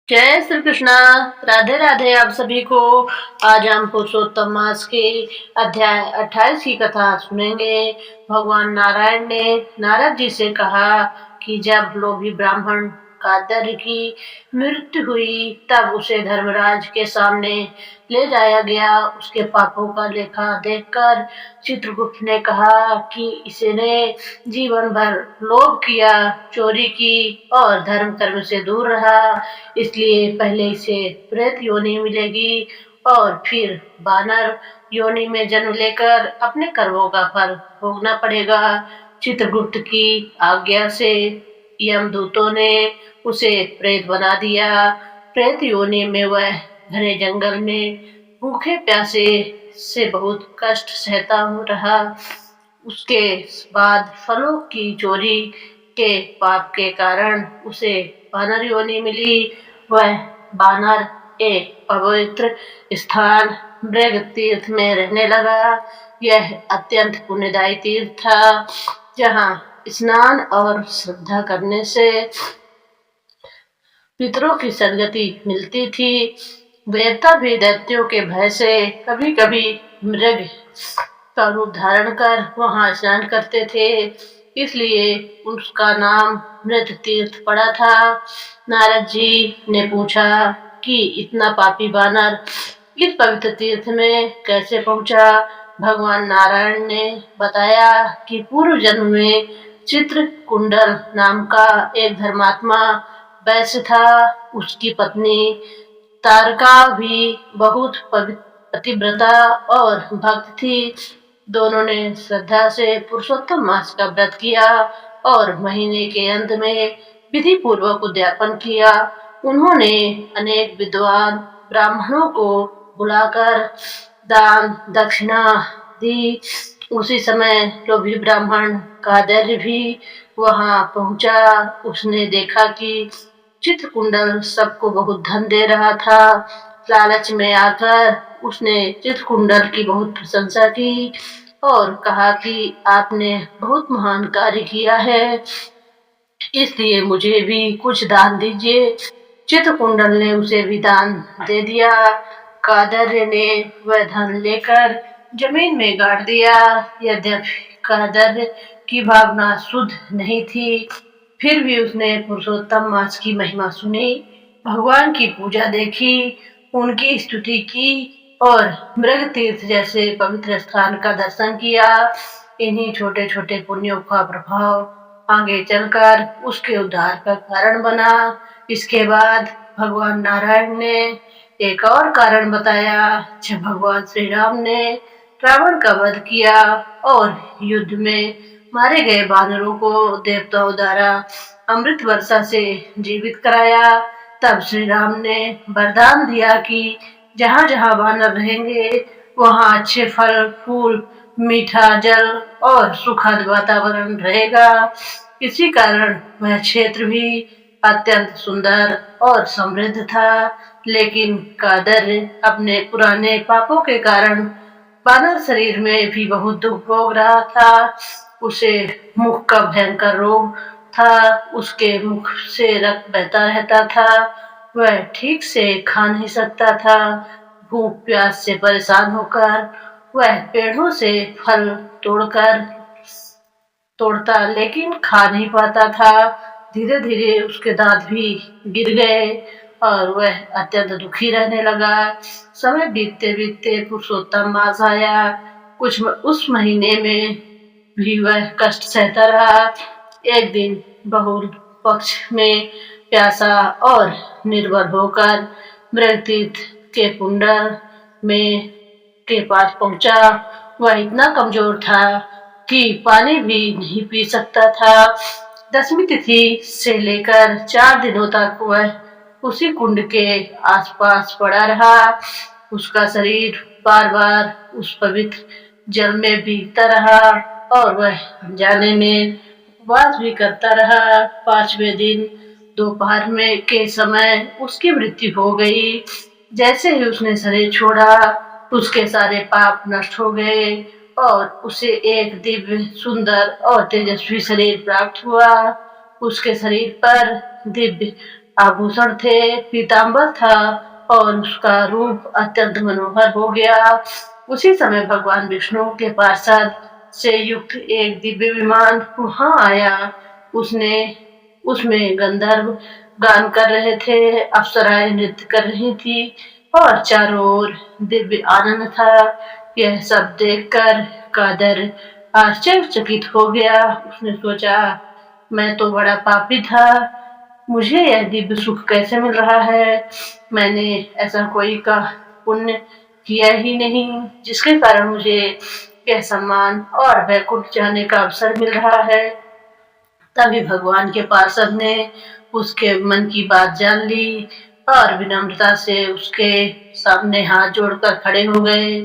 जय श्री कृष्णा। राधे राधे आप सभी को। आज हम पुरुषोत्तम मास के अध्याय 28 की कथा सुनेंगे। भगवान नारायण ने नारद जी से कहा कि जब लोभी ब्राह्मण कादर की मृत्यु हुई तब उसे धर्मराज के सामने ले जाया गया। उसके पापों का लेखा देखकर चित्रगुप्त ने कहा कि इसने जीवन भर लोभ किया, चोरी की और धर्म कर्म से दूर रहा, इसलिए पहले इसे प्रेत योनि मिलेगी और फिर वानर योनि में जन्म लेकर अपने कर्मों का फल भोगना पड़ेगा। चित्रगुप्त की आज्ञा से यमदूतों ने उसे प्रेत बना दिया। प्रेत योनि में वह घने जंगल में भूखे प्यासे से बहुत कष्ट सहता रहा। उसके बाद फलों की चोरी के पाप के कारण उसे वानर योनि मिली। वह वानर एक पवित्र स्थान मृग तीर्थ में रहने लगा। यह अत्यंत पुण्यदायी तीर्थ था, जहाँ स्नान और श्रद्धा करने से पितरों की सदगति मिलती थी। देवता भी दैत्यों के भय से कभी कभी मृग का रूप धारण कर वहां स्नान करते थे, इसलिए उसका नाम मृत तीर्थ पड़ा था। नारद जी ने पूछा कि इतना पापी वानर इस पवित्र तीर्थ में कैसे पहुंचा। भगवान नारायण ने बताया कि पूर्व जन्म में चित्रकुंडल नाम का एक धर्मात्मा वैश्य था। उसकी पत्नी तारका भी बहुत पतिव्रता और भक्त थी। दोनों ने श्रद्धा से पुरुषोत्तम मास का व्रत किया और महीने के अंत में विधि पूर्वक उद्यापन किया। उन्होंने अनेक विद्वान ब्राह्मणों को बुलाकर दान दक्षिणा दी। उसी समय लोभी ब्राह्मण कादर भी वहां पहुंचा। उसने देखा कि चित्रकुंडल सबको बहुत धन दे रहा था। लालच में आकर उसने चित्रकुंडल की बहुत प्रशंसा की और कहा कि आपने बहुत महान कार्य किया है, इसलिए मुझे भी कुछ दान दीजिए। चित्रकुंडल ने उसे भी दान दे दिया। कादर्य ने वह धन लेकर जमीन में गाड़ दिया। यद्यपि कादर्य की भावना शुद्ध नहीं थी, फिर भी उसने पुरुषोत्तम मास की महिमा सुनी, भगवान की पूजा देखी, उनकी स्तुति की और मृग तीर्थ जैसे पवित्र स्थान का दर्शन किया। इन्हीं छोटे छोटे पुण्यों का प्रभाव आगे चलकर उसके उद्धार का कारण बना। इसके बाद भगवान नारायण ने एक और कारण बताया। जब भगवान श्री राम ने रावण का वध किया और युद्ध में मारे गए वानरों को देवताओं द्वारा अमृत वर्षा से जीवित कराया, तब श्री राम ने वरदान दिया कि जहाँ जहाँ वानर रहेंगे वहाँ अच्छे फल फूल, मीठा जल और सुखद वातावरण रहेगा। इसी कारण वह क्षेत्र भी अत्यंत सुंदर और समृद्ध था। लेकिन कादर अपने पुराने पापों के कारण वानर शरीर में भी बहुत दुख भोग रहा था। उसे मुख का भयंकर रोग था। उसके मुख से रक्त बहता रहता था। वह ठीक से खा नहीं सकता था। भूख प्यास से परेशान होकर वह पेड़ों से फल तोड़ता लेकिन खा नहीं पाता था। धीरे धीरे उसके दांत भी गिर गए और वह अत्यंत दुखी रहने लगा। समय बीतते बीतते पुरुषोत्तम मास आया। उस महीने में भी वह कष्ट सहता रहा। एक दिन बहुल पक्ष में प्यासा और निर्बल होकर मृगतीर्थ के कुंडल में के पास पहुंचा। वह इतना कमजोर था कि पानी भी नहीं पी सकता था। दसवीं तिथि से लेकर 4 दिनों तक वह उसी कुंड के आसपास पड़ा रहा। उसका शरीर बार बार उस पवित्र जल में भीगता रहा और वह जाने में उपवास भी करता रहा। 5वें दिन दोपहर में के समय उसकी मृत्यु हो गई। जैसे ही उसने शरीर छोड़ा उसके सारे पाप नष्ट हो गए और उसे एक दिव्य सुंदर और तेजस्वी शरीर प्राप्त हुआ। उसके शरीर पर दिव्य आभूषण थे, पीताम्बर था और उसका रूप अत्यंत मनोहर हो गया। उसी समय भगवान विष्णु के पार्षद से युक्त एक दिव्य विमान वहां आया। उसने उसमें गंधर्व गान कर रहे थे, अप्सराएं नृत्य कर रही थी और चारों ओर दिव्य आनंद था। यह सब देखकर कादर आश्चर्यचकित हो गया। उसने सोचा, मैं तो बड़ा पापी था, मुझे यह दिव्य सुख कैसे मिल रहा है। मैंने ऐसा कोई का पुण्य किया ही नहीं जिसके कारण मुझे यह सम्मान और वैकुंठ जाने का अवसर मिल रहा है। तभी भगवान के पार्षद ने उसके मन की बात जान ली और विनम्रता से उसके सामने हाथ जोड़कर खड़े हो गए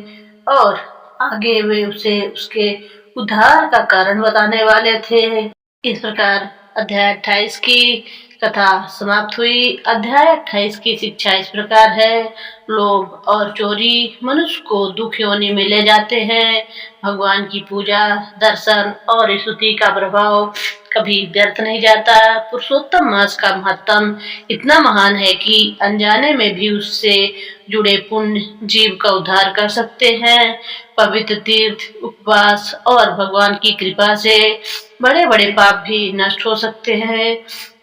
और आगे वे उसे उसके उद्धार का कारण बताने वाले थे। इस प्रकार अध्याय 28 की कथा समाप्त हुई। अध्याय 28 की शिक्षा इस प्रकार है, लोभ और चोरी मनुष्य को दुख योनि में ले जाते हैं। भगवान की पूजा, दर्शन और स्तुति का प्रभाव कभी व्यर्थ नहीं जाता। पुरुषोत्तम मास का महत्व इतना महान है कि अनजाने में भी उससे जुड़े पुण्य जीव का उद्धार कर सकते हैं। पवित्र तीर्थ, उपवास और भगवान की कृपा से बड़े बड़े पाप भी नष्ट हो सकते हैं।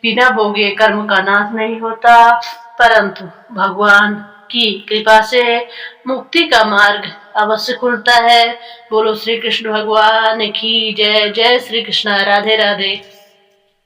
बिना भोगे कर्म का नाश नहीं होता, परंतु भगवान की कृपा से मुक्ति का मार्ग अवश्य खुलता है। बोलो श्री कृष्ण भगवान की जय। जय श्री कृष्ण। राधे राधे।